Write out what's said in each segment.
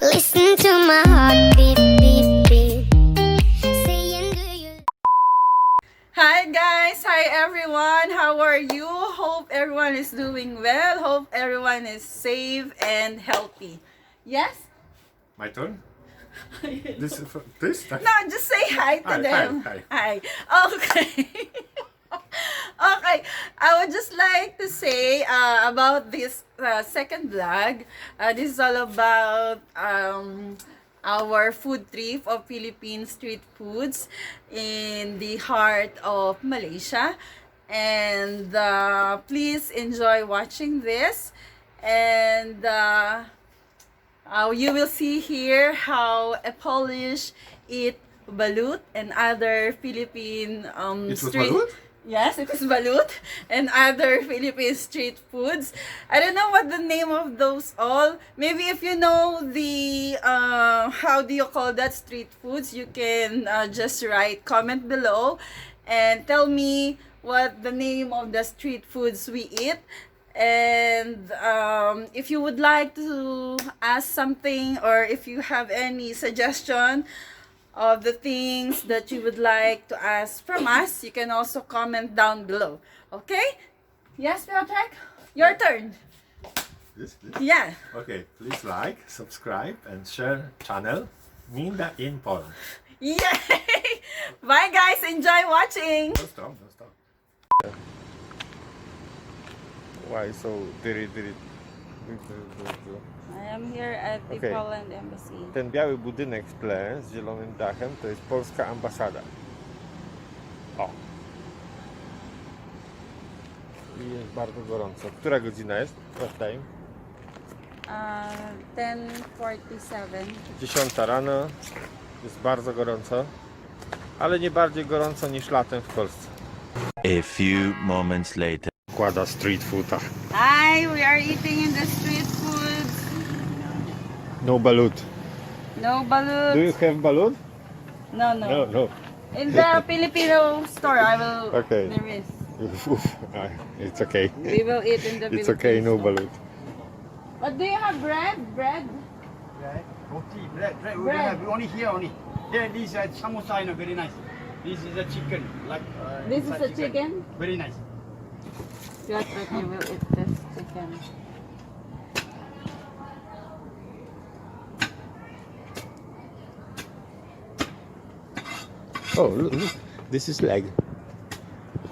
Listen to my heart beat, beat, beat. Saying, do you? Hi guys! Hi everyone! How are you? Hope everyone is doing well. Hope everyone is safe and healthy. Yes? My turn? This? No, just say hi to Hi, them. hi. Okay. Okay. I would just like to say about this second vlog. This is all about our food trip of Philippine street foods in the heart of Malaysia. And please enjoy watching this. And you will see here how a Polish eat balut and other Philippine It was street. balut? Yes, it is balut and other Philippine street foods. I don't know what the name of those all. Maybe if you know the how do you call that street foods, you can just write comment below and tell me what the name of the street foods we eat. And if you would like to ask something or if you have any suggestion of the things that you would like to ask from us, you can also comment down below. Okay? Yes, Piotrek? Your turn. This? Yeah. Okay, please like, subscribe, and share channel Minda in Poland. Yay! Bye guys, enjoy watching. Don't stop, don't stop. Why so diri? I am here at the Okay. Poland Embassy. Ten biały budynek w tle z zielonym dachem to jest polska ambasada. O. I jest bardzo gorąco. Która godzina jest? What time? 10:47. 10 rano. Jest bardzo gorąco. Ale nie bardziej gorąco niż latem w Polsce. A few moments later. Kłada street fooda. Hi, we are eating in the street foods. No balut. No balut. Do you have balut? No. No. In the Filipino store, I will. Okay. There is. It's okay. We will eat in the It's okay, no store. balut. But do you have bread? Bread, roti, bread. We Bread. have only here only. Here, this samosa, very nice. This is a chicken, like. This is inside a chicken? Very nice. Yes, but we will eat this chicken. Oh, look. This is leg.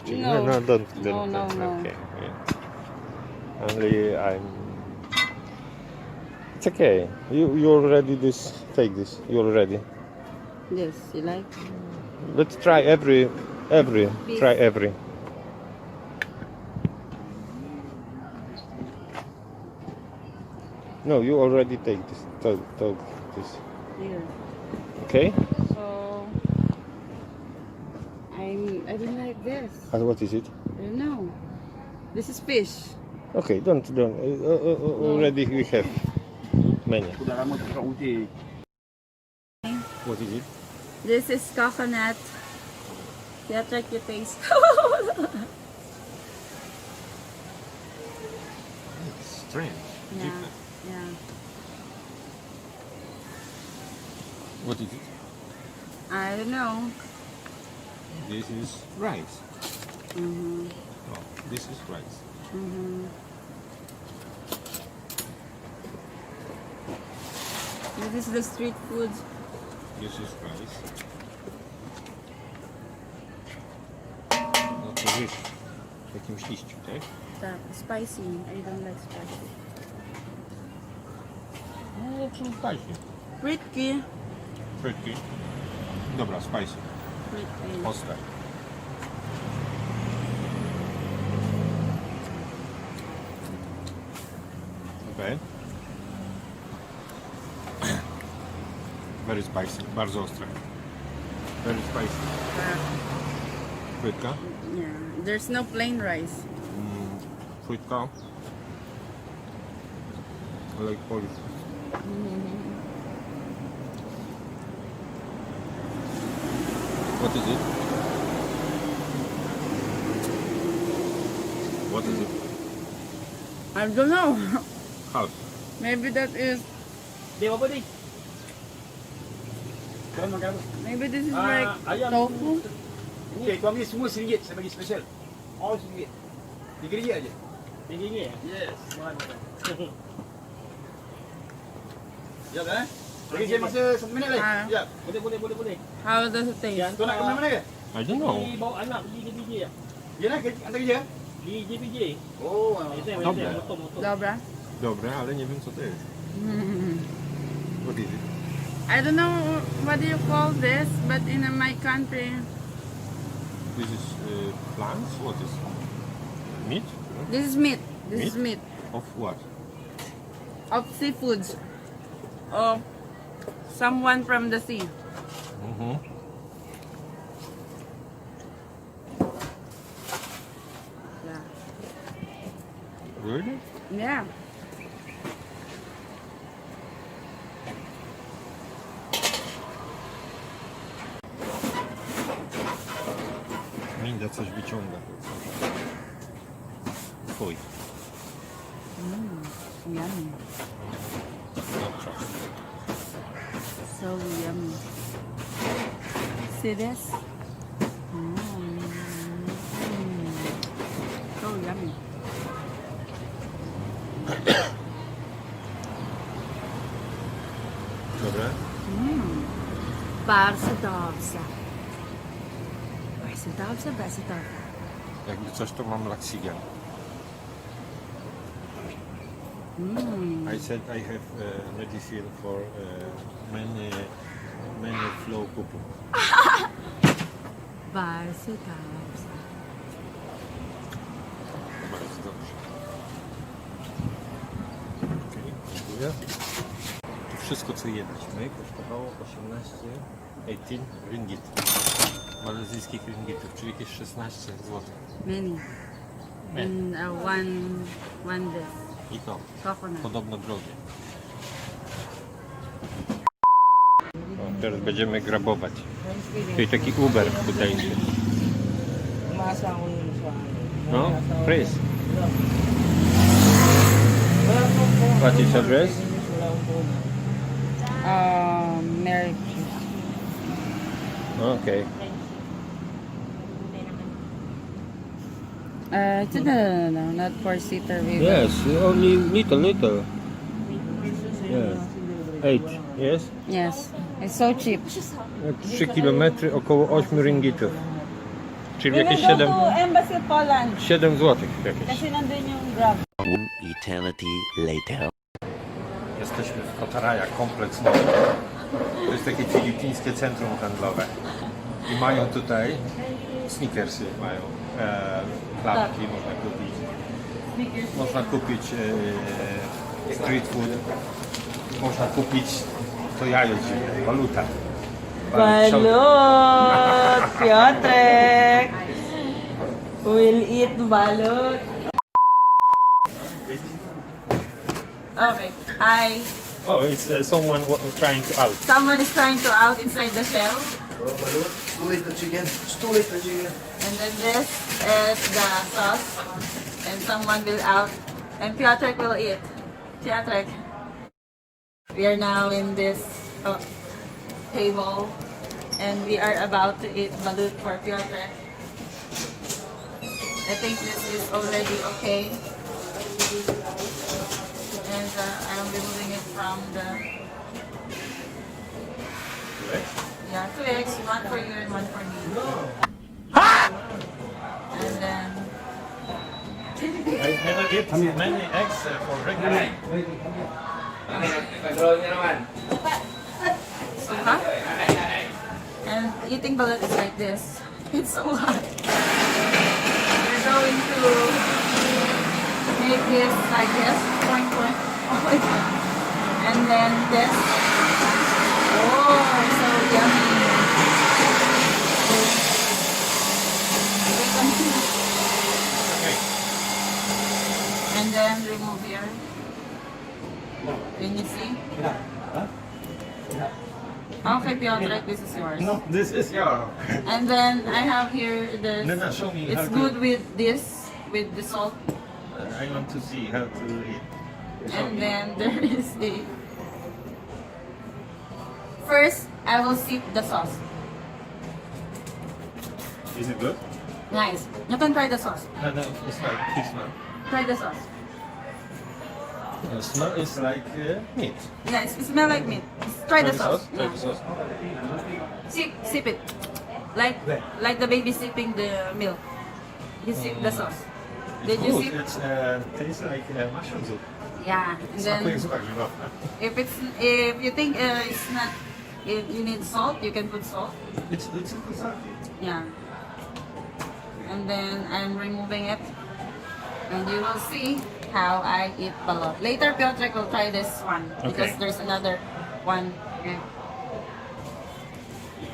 No. Don't. No. Okay. Yeah. Only I'm. It's okay. You already take this. You already. Yes, you like? Let's try every. Beef. Try every. No, you already take this. Take this. Here. Okay. So I don't like this. And what is it? I don't know. This is fish. Okay, don't. Already we have many. What is it? This is coconut. Yeah, check your taste. It's strange. Yeah. What is it? I don't know. This is rice. Mm-hmm. Oh, this is rice. Mm-hmm. This is the street food. This is rice. No to ryż w jakimś liściu, tak? Tak, spicy. I don't like spicy. No, to spicy. Frytki. Frytki. Dobra, spicy. Frytki. Ostre. Okay. Very spicy. Bardzo ostre. Very spicy. Frytka. Yeah, there's no plain rice. Frytka. I like Polish. What is it? What is it? I don't know. Half. Maybe that is Dia apa ni? Kamu makan apa? Maybe this is Ah, like ayam. tofu. Okey, kau ambil semua RM1. Saya bagi special. All RM1. RM3 aja. RM3 ya? Yes. Mahal tak? Ya kan? Bagi saya masa 1 minit lagi. Ah. Ya. Boleh. How does it taste? Kau nak ke mana-mana ke? I don't know. Pergi bawa anak pergi JPJ ya? Yalah, antar kerja. Di JPJ. Oh, Motor. Dobra. Dobre, ale nie wiem co to jest. What is it? I don't know what do you call this, but in my country, This is plants? What is meat? this is meat. This is meat Of what? of seafoods. Of someone from the sea. Mhm. Yeah. Really? Yeah. Minda coś wyciąga. Fuj. Yummy. Dobrze. So yummy. See this? So yummy. Dobre? Bardzo dobrze. Bardzo dobrze, bardzo dobrze. Jakby coś to mam laksigen. I said I have medicine for many flow pupu. Bardzo dobrze. Bardzo dobrze. Okej, dziękuję. To wszystko co jedliśmy kosztowało 18 ringgit. Malezyjskich ringgitów, czyli jakieś 16 zł. Many. In one this. I to Coconut. podobno drogie. O, teraz będziemy grabować. Czyli taki Uber tutejszy. No, please. What is address? Mary. Okay. No, not four-seater. Yes, only little. Yes. 8, yes? Yes. It's so cheap. 3 km około 8 ringgitów. Czyli jakieś 7 Embassy Poland. 7 zł jakieś. Kasi nandun yung Grab. One eternity later. Jesteśmy w Kotaraja, kompleks nowy. To jest takie filipińskie centrum handlowe. I mają tutaj sneakersy, mają klapki, można kupić. Można kupić street food. Można kupić to jajo dziwne, baluta. Balut! Piotrek! We'll eat balut. Okay. Hi. Oh, it's someone trying to out. Someone is trying to out inside the shell. Too little chicken. Too little chicken. And then this is the sauce. And someone will out. And Piotrek will eat. Piotrek. We are now in this table. And we are about to eat balut for Piotrek. I think this is already okay. And I'm removing it from the... Yeah, 2 eggs, one for you and one for me. And then... I never eat many eggs for regular. So hot. And eating balut is like this. It's so hot. We're going to make this like this. Point, point. Oh my god. And then this. Oh, so yummy. And then remove here. Can you see? Okay, Piotrek, this is yours. No, this is your. And then I have here the. No, show me. It's good with this, with the salt. I want to see how to eat. Show And me. then there is the. First, I will sip the sauce. Is it good? Nice. You can try the sauce. No, no, it's not. It's not. Try the sauce. The smell is like meat. Yeah, it smells like meat. Try the sauce. Try the sauce. Sip it. Like the baby sipping the milk. You sip the sauce. Did you sip? It tastes like mushroom soup. Yeah. And Smakuje then zupa grzybowa. if you think it's not, if you need salt, you can put salt. It's salty. Yeah. And then I'm removing it. And you will see how I eat balut. Later, Piotr will try this one because Okay. there's another one. Yeah.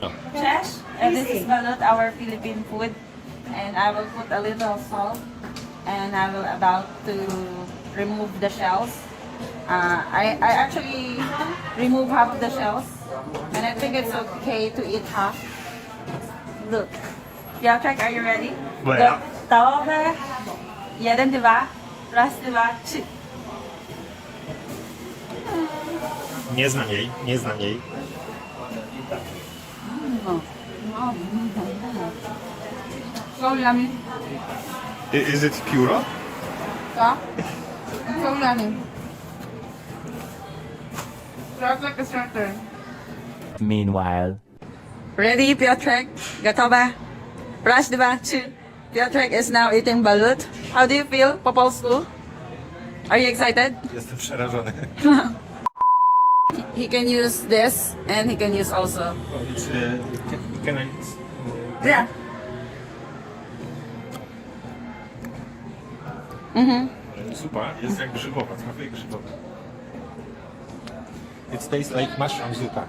Oh. Chesh, this is balut, our Philippine food. And I will put a little salt. And I will about to remove the shells. I actually remove half of the shells. And I think it's okay to eat half. Look. Piotr, are you ready? Well. Gotowe. Jeden, dwa. Raz, dwa, trzy. Nie znam jej, nie znam jej. So yummy. Is it pure? Yeah. It's so yummy. Just like a starter. Meanwhile. Ready, Piotr? Gotowe? Raz, dwa, trzy. Piotr is now eating balut. How do you feel, Popolsku? Are you excited? Jestem przerażony. He can use this and he can use also. It's, can I... Yeah. Zupa jest jak grzybowa, smakuje grzybowa. It tastes like mushroom zupa.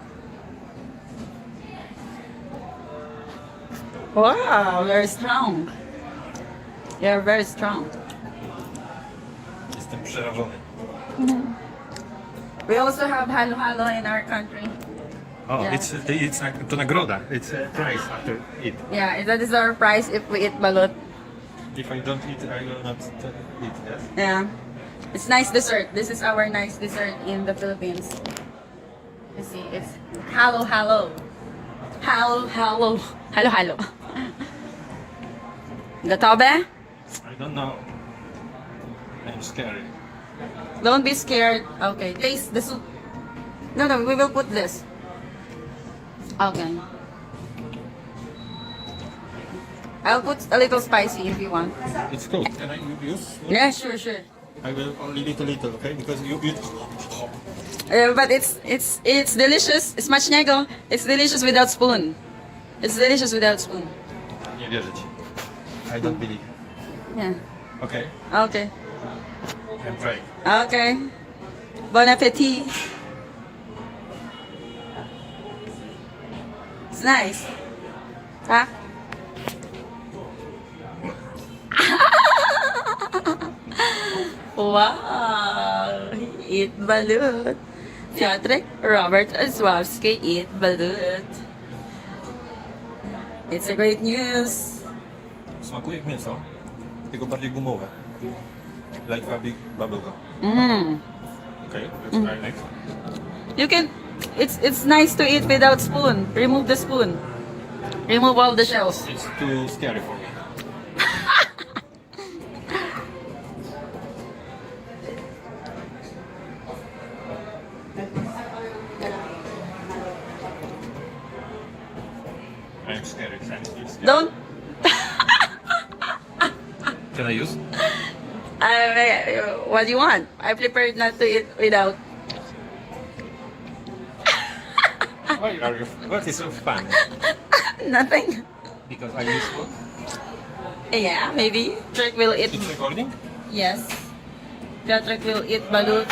Wow, very strong. You're very strong. Jestem przerażony. We also have halo halo in our country. Oh, Yeah. it's like to nagroda. It's a prize after it. Yeah, that is our price if we eat balut. If I don't eat, I will not eat. Yes. Yeah. It's nice dessert. This is our nice dessert in the Philippines. You see, it's halo halo. Halo halo. Halo halo. Gotowe? I don't know. I'm scared. Don't be scared. Okay, taste the soup. No, we will put this. Okay. I'll put a little spicy if you want. It's cool. Can I use? Yeah, sure. I will only little, okay? Because you eat. But it's delicious. Smacznego. It's delicious without spoon. It's delicious without spoon. Nie wierzę ci. I don't believe. Yeah. Okay. Okay. I'm trying. Okay. Bon appetit. It's nice. Huh? Wow. Eat balut. Piotr Robert Oswowski eat balut. It's a great news. Smakuje jak mięso, tylko bardziej gumowe. Like a big bubblegum. Okay, let's try next. You can. It's nice to eat without spoon. Remove the spoon. Remove all the shells. It's too scary for me. I'm scared. I'm still scared. Don't. Can I use? What do you want? I prepared not to eat without. Why are you? What is so fun? Nothing. Because I use food. Yeah, maybe. Piotr will eat. It's recording? Yes. Piotr will eat balut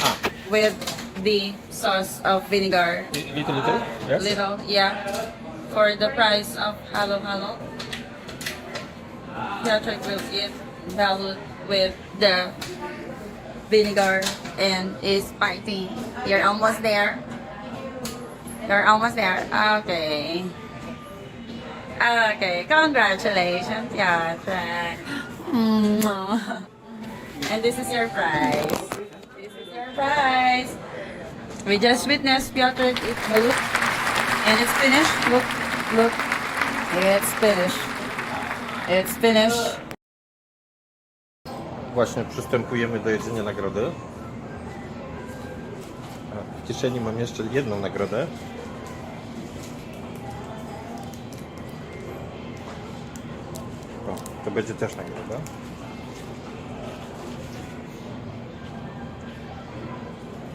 with the sauce of vinegar. Little? Yes? Little, yeah. For the price of halo halo. Piotr will eat balut with the vinegar and is biting. You're almost there. You're almost there. Okay. Okay, congratulations, Piotr. And this is your prize. This is your prize. We just witnessed Piotr eat balut. And it's finished. Look, look. It's finished. It's finished. Właśnie przystępujemy do jedzenia nagrody. A w kieszeni mam jeszcze jedną nagrodę. O, to będzie też nagroda.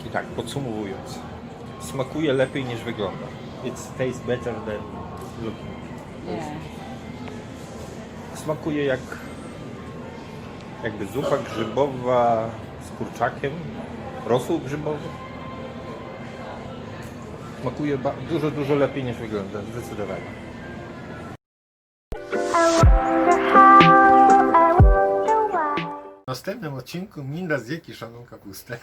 I tak, podsumowując. Smakuje lepiej niż wygląda. It tastes better than looking. Yeah. Smakuje jakby zupa grzybowa z kurczakiem, rosół grzybowy. Smakuje dużo lepiej niż wygląda, zdecydowanie. W następnym odcinku Minda zje kiszoną kapustę.